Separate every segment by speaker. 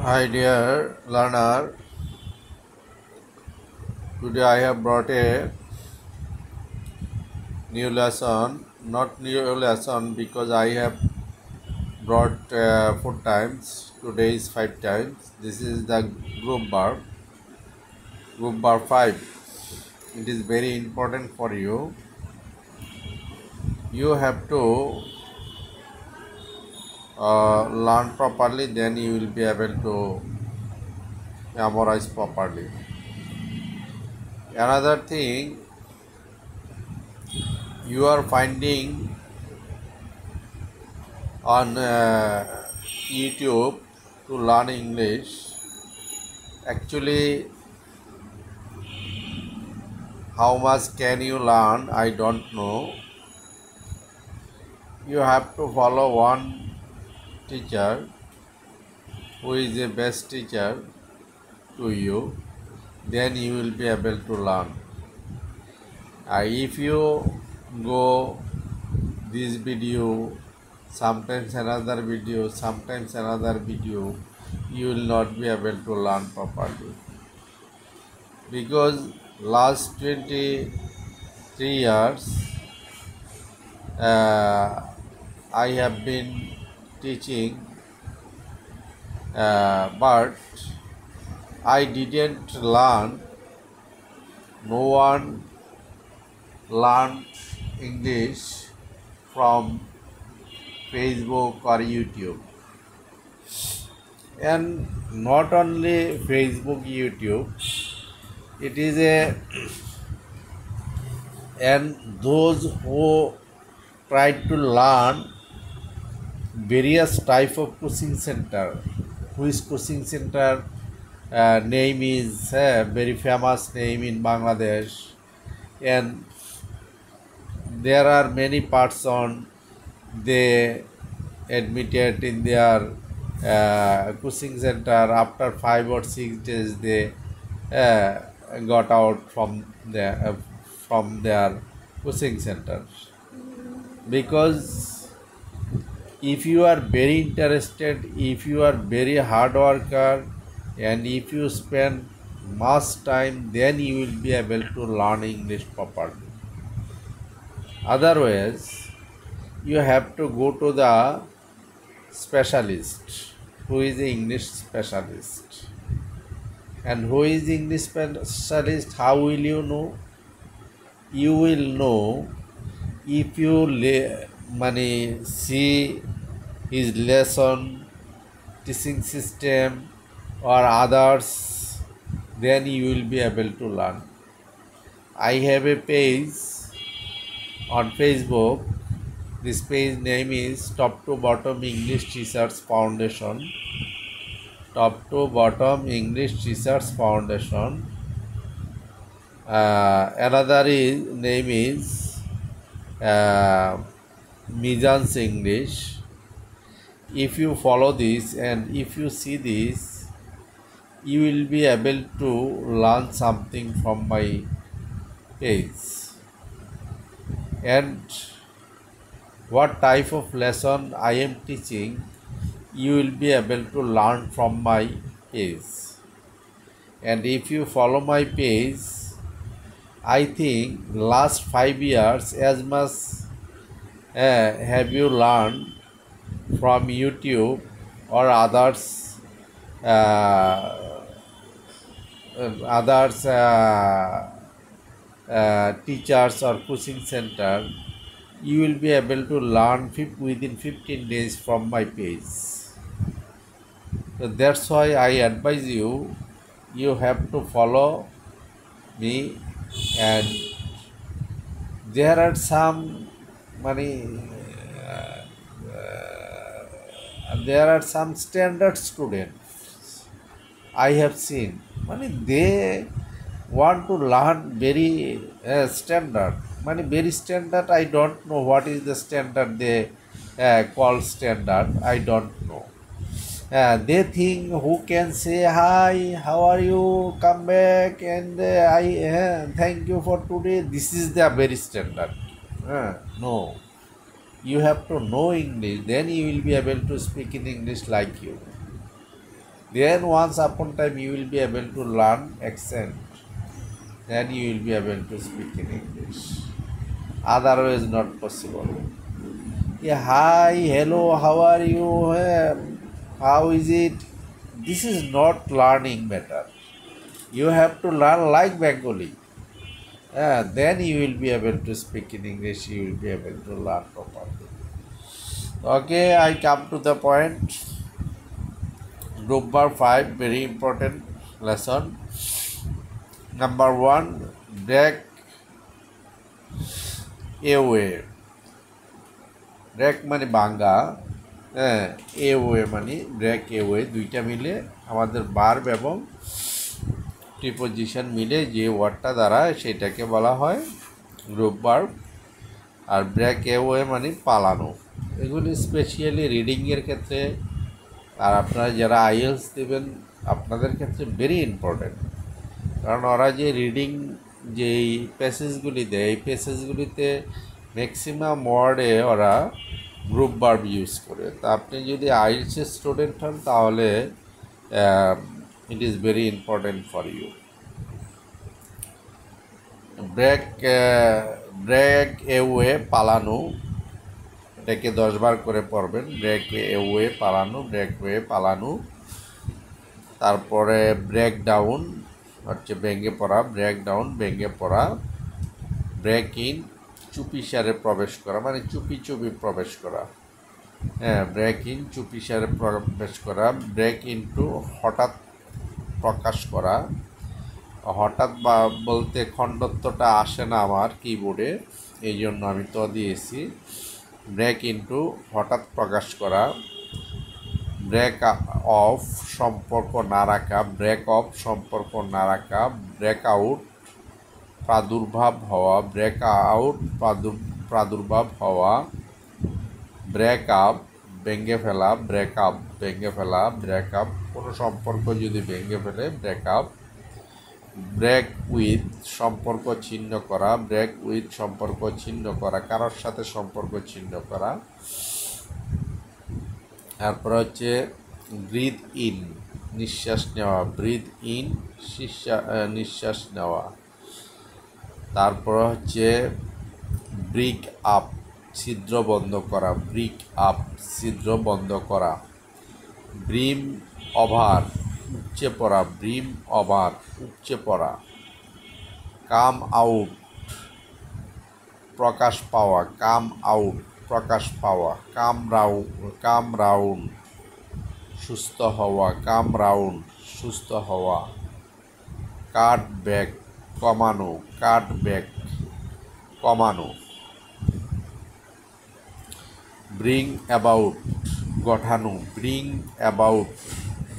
Speaker 1: Hi dear learner, today I have brought a new lesson, not new lesson because I have brought 4 times, today is 5 times. This is the group bar 5. It is very important for you. You have to learn properly, then you will be able to memorize properly. Another thing, you are finding on YouTube to learn English. Actually, how much can you learn? I don't know. You have to follow one teacher who is the best teacher to you, then you will be able to learn. If you go this video, sometimes another video, you will not be able to learn properly. Because last 23 years I have been teaching, but I didn't learn. No one learned English from Facebook or YouTube. And not only Facebook, YouTube, it is and those who try to learn various type of coaching center, which coaching center name is very famous name in Bangladesh, and there are many person they admitted in their coaching center. After 5 or 6 days they uh, got out from their coaching centers. Because if you are very interested, if you are very hard worker, and if you spend much time, then you will be able to learn English properly. Otherwise, you have to go to the specialist who is the English specialist. And who is the English specialist? How will you know? You will know if you see his lesson, teaching system or others, then you will be able to learn. I have a page on Facebook. This page name is Top to Bottom English Teachers Foundation. Top to Bottom English Teachers Foundation. Another name is Mizan's English. If you follow this and if you see this, you will be able to learn something from my page. And what type of lesson I am teaching, you will be able to learn from my page. And if you follow my page, I think last 5 years as much have you learned from YouTube or others teachers or coaching center. You will be able to learn within 15 days from my page. So that's why I advise you, you have to follow me. And there are some there are some standard students I have seen. They want to learn very standard. Very standard. I don't know what is the standard they call standard. I don't know. They think who can say hi, how are you, come back, and thank you for today. This is the very standard. No, you have to know English, then you will be able to speak in English like you. Then once upon time you will be able to learn accent. Then you will be able to speak in English. Otherwise not possible. Yeah, hi, hello, how are you? How is it? This is not learning matter. You have to learn like Bengali. Then you will be able to speak in English, you will be able to learn properly. Okay, I come to the point. Group bar 5, very important lesson. Number 1, break away. Break মানে বাঙ্গা, হ্যাঁ, a way মানে break a way, দুইটা মিলে আমাদের verb এবং preposition মিলে যে ওয়ার্ডটা দাঁড়ায় সেটাকে বলা হয় গ্রুপ ভার্ব। আর ব্রেক এ ওয়ে মানে পালানো। এগুলি স্পেশালি রিডিংয়ের ক্ষেত্রে আর আপনারা যারা আইএলস দেবেন আপনাদের ক্ষেত্রে ভেরি ইম্পর্ট্যান্ট, কারণ ওরা যে রিডিং যেই প্যাসেজগুলি দেয় এই প্যাসেজগুলিতে ম্যাক্সিমাম ওয়ার্ডে ওরা গ্রুপ ভার্ব ইউজ করে। তা আপনি যদি আইএলটিএস স্টুডেন্ট হন তাহলে it is very important for you. Break away পালানো, এটাকে 10 বার করে পড়বেন। ব্রেক এওয়ে পালানো, ব্রেক ওয়ে পালানো। তারপরে ব্রেক ডাউন হচ্ছে ভেঙে পড়া, ব্রেক ডাউন ভেঙে পড়া। ব্রেক ইন চুপিসারে প্রবেশ করা, মানে চুপি চুপি প্রবেশ করা, হ্যাঁ, ব্রেক ইন চুপিসারে প্রবেশ করা। ব্রেক ইনটু হঠাৎ প্রকাশ করা। হঠাৎ বা বলতে খণ্ডত্বটা আসে না আমার কিবোর্ডে, এই জন্য আমি তো দিয়েছি। ব্রেক ইনটু হঠাৎ প্রকাশ করা। ব্রেক অফ সম্পর্ক না রাখা, ব্রেক অফ সম্পর্ক না রাখা। ব্রেক আউট প্রাদুর্ভাব হওয়া, ব্রেক আউট প্রাদুর্ভাব হওয়া। ব্রেক আপ ভেঙে ফেলা, ব্রেক আপ ভেঙে ফেলা, ব্রেক আপ কোনো সম্পর্ক যদি ভেঙে ফেলে ব্রেক আপ। ব্রেক উইথ সম্পর্ক ছিন্ন করা, ব্রেক উইথ সম্পর্ক ছিন্ন করা, কারোর সাথে সম্পর্ক ছিন্ন করা। তারপর হচ্ছে ব্রিথ ইন নিঃশ্বাস নেওয়া, ব্রিথ ইন নিঃশ্বাস নেওয়া। তারপর হচ্ছে ব্রিক আপ ছিদ্র বন্ধ করা, ব্রিক আপ ছিদ্র বন্ধ করা। ব্রিম ওভার উপচে পড়া, ব্রিম ওভার উপচে পড়া। কাম আউট প্রকাশ পাওয়া, কাম আউট প্রকাশ পাওয়া। কাম রাউন্ড সুস্থ হওয়া, কাম রাউন্ড সুস্থ হওয়া। কাট ব্যাক কমানো, কাট ব্যাক কমানো। ব্রিং অ্যাবাউট গঠানো, ব্রিং অ্যাবাউট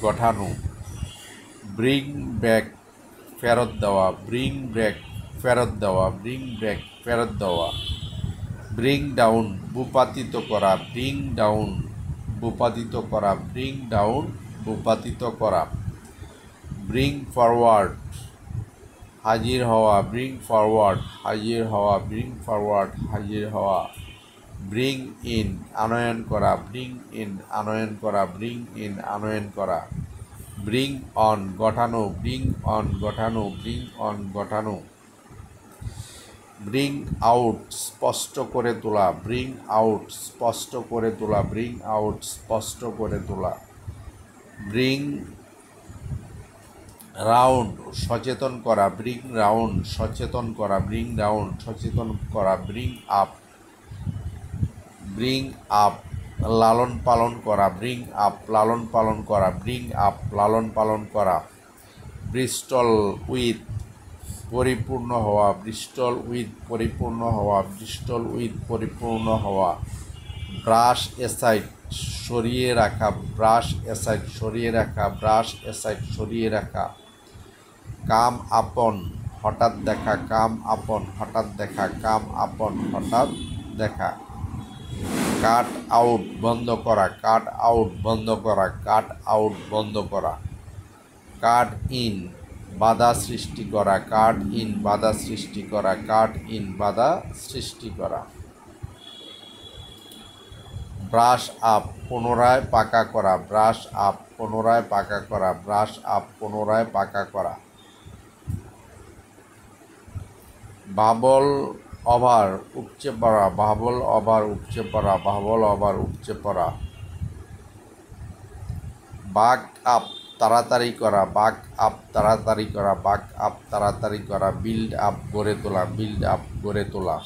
Speaker 1: গঠানো। ব্রিং ব্যাক ফেরত দেওয়া, ব্রিং ব্যাক ফেরত দেওয়া, ব্রিং ব্যাক ফেরত দেওয়া। ব্রিং ডাউন ভূপাতিত করা, ব্রিং ডাউন ভূপাতিত করা, ব্রিং ডাউন ভূপাতিত করা। ব্রিং ফরওয়ার্ড হাজির হওয়া, ব্রিং ফরওয়ার্ড হাজির হওয়া, ব্রিং ফরওয়ার্ড হাজির হওয়া। ব্রিং ইন আনয়ন করা, ব্রিং ইন আনয়ন করা, ব্রিং ইন আনয়ন করা। ব্রিং অন গঠানো, ব্রিং অন গঠানো, ব্রিং অন গঠানো। ব্রিং আউট স্পষ্ট করে তোলা, ব্রিং আউট স্পষ্ট করে তোলা, ব্রিং আউট স্পষ্ট করে তোলা। ব্রিং রাউন্ড সচেতন করা, ব্রিং রাউন্ড সচেতন করা, ব্রিং রাউন্ড সচেতন করা। ব্রিং আপ ব্রিং আপ লালন পালন করা, ব্রিং আপ লালন পালন করা, ব্রিং আপ লালন পালন করা। ব্রিস্টল উইথ পরিপূর্ণ হওয়া, ব্রিস্টল উইথ পরিপূর্ণ হওয়া, ব্রিস্টল উইথ পরিপূর্ণ হওয়া। ব্রাশ এসাইড সরিয়ে রাখা, ব্রাশ এসাইড সরিয়ে রাখা, ব্রাশ এসাইড সরিয়ে রাখা। কাম আপন হঠাৎ দেখা, কাম আপন হঠাৎ দেখা, কাম আপন হঠাৎ দেখা। কাট আউট বন্ধ করা, কাট আউট বন্ধ করা, কাট আউট বন্ধ করা। কাট ইন বাধা সৃষ্টি করা, কাট ইন বাধা সৃষ্টি করা, কাট ইন বাধা সৃষ্টি করা। ব্রাশ আপ পুনরায় পাকা করা, ব্রাশ আপ পুনরায় পাকা করা, ব্রাশ আপ পুনরায় পাকা করা। বাবল ওভার উপচে পড়া, বাবল ওভার উপচে পড়া, বাবল ওভার উপচে পড়া। বাক আপ তাড়াতাড়ি করা, বাক আপ তাড়াতাড়ি করা, বাক আপ তাড়াতাড়ি করা। বিল্ড আপ গড়ে তোলা, বিল্ড আপ গড়ে তোলা।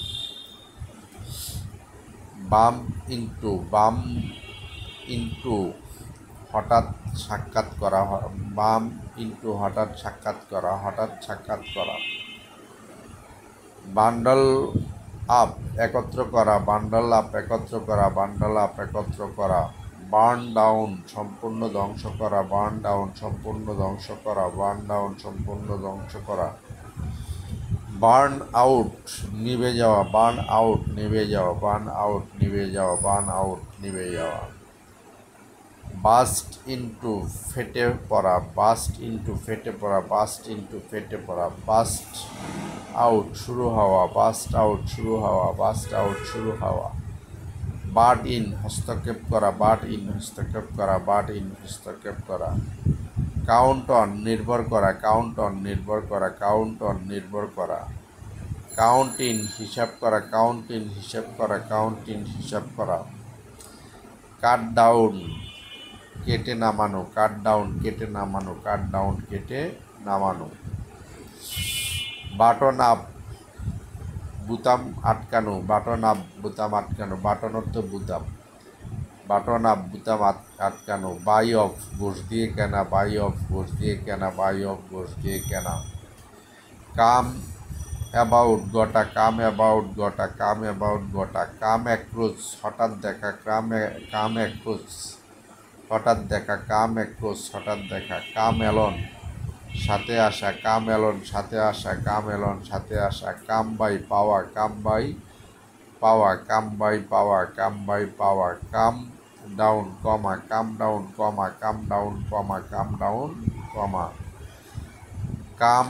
Speaker 1: বাম ইন্টু হঠাৎ সাক্ষাৎ করা, বাম ইন্টু হঠাৎ সাক্ষাৎ করা, হঠাৎ সাক্ষাৎ করা। বান্ডল আপ একত্র করা, বান্ডল আপ একত্র করা, বান্ডল আপ একত্র করা। বার্ন ডাউন সম্পূর্ণ ধ্বংস করা, বার্ন ডাউন সম্পূর্ণ ধ্বংস করা, বার্ন ডাউন সম্পূর্ণ ধ্বংস করা। বার্ন আউট নিভে যাওয়া, বার্ন আউট নিভে যাওয়া, বার্ন আউট নিভে যাওয়া, বার্ন আউট নিভে যাওয়া। বাস্ট ইন্টু ফেটে পড়া, বাস্ট ইন্টু ফেটে পড়া, বাস্ট ইন্টু ফেটে পড়া। বাস্ট আউট শুরু হওয়া, বাস্ট আউট শুরু হওয়া, বাস্ট আউট শুরু হওয়া। বাট ইন হস্তক্ষেপ করা, বাট ইন হস্তক্ষেপ করা, বাট ইন হস্তক্ষেপ করা। কাউন্ট অন নির্ভর করা, কাউন্ট অন নির্ভর করা, কাউন্ট অন নির্ভর করা। কাউন্ট ইন হিসাব করা, কাউন্ট ইন হিসাব করা, কাউন্ট ইন হিসাব করা। কাট ডাউন কেটে নামানো, কাট ডাউন কেটে নামানো, কাট ডাউন কেটে নামানো। বাটন আপ বুতাম আটকানো, বাটন আপ বুতাম আটকানো, বাটন অর্থ বুতাম, বাটন আপ বুতাম আটকানো। বাই অফ ঘোষ দিয়ে কেনা, বাই অফ ঘোষ দিয়ে কেনা, বাই অফ ঘোষ দিয়ে কেনা। কাম অ্যাবাউট গোটা, কাম অ্যাবাউট গোটা, কাম অ্যাবাউট গোটা। কাম অ্যাক্রোচ হঠাৎ দেখা, কাম অ্যাক্রোচ হঠাৎ দেখা, কাম অ্যাক্রোচ হঠাৎ দেখা। কাম অ্যালন সাথে আসা, কাম অ্যালন সাথে আসা, কাম অ্যালন সাথে আসা। কাম বাই পাওয়া, কাম বাই পাওয়া, কাম বাই পাওয়া, কাম বাই পাওয়া। কাম ডাউন কমা, কাম ডাউন কমা, কাম ডাউন কমা, কাম ডাউন কমা। কাম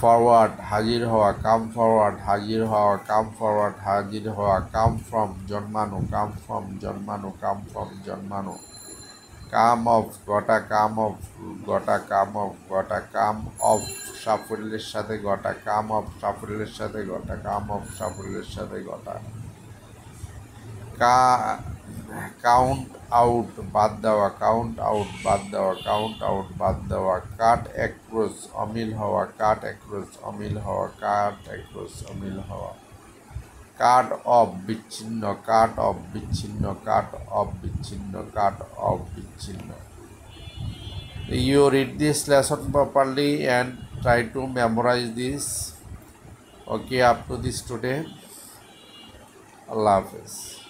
Speaker 1: ফরওয়ার্ড হাজির হওয়া, কাম ফরওয়ার্ড হাজির হওয়া, কাম ফরওয়ার্ড হাজির হওয়া। কাম ফ্রম জন্মানো, কাম ফ্রম জন্মানো, কাম ফ্রম জন্মানো। কাম অফ গোটা, কাম অফ গোটা, কাম অফ গোটা। কাম অফ সাফল্যের সাথে গোটা, কাম অফ সাফল্যের সাথে গোটা, কাম অফ সাফল্যের সাথে গোটা। কাউন্ট আউট বাদ দেওয়া, কাউন্ট আউট বাদ দেওয়া, কাউন্ট আউট বাদ দেওয়া। কাট অ্যাক্রস অমিল হওয়া, কাট অ্যাক্রস অমিল হওয়া, কাট অ্যাক্রস অমিল হওয়া। কাট অফ বিচ্ছিন্ন, কাট অফ বিচ্ছিন্ন, কাট অফ বিচ্ছিন্ন, কাট অফ বিচ্ছিন্ন। You read this lesson properly and try to memorize this. Okay, up to this today. Allah Hafiz.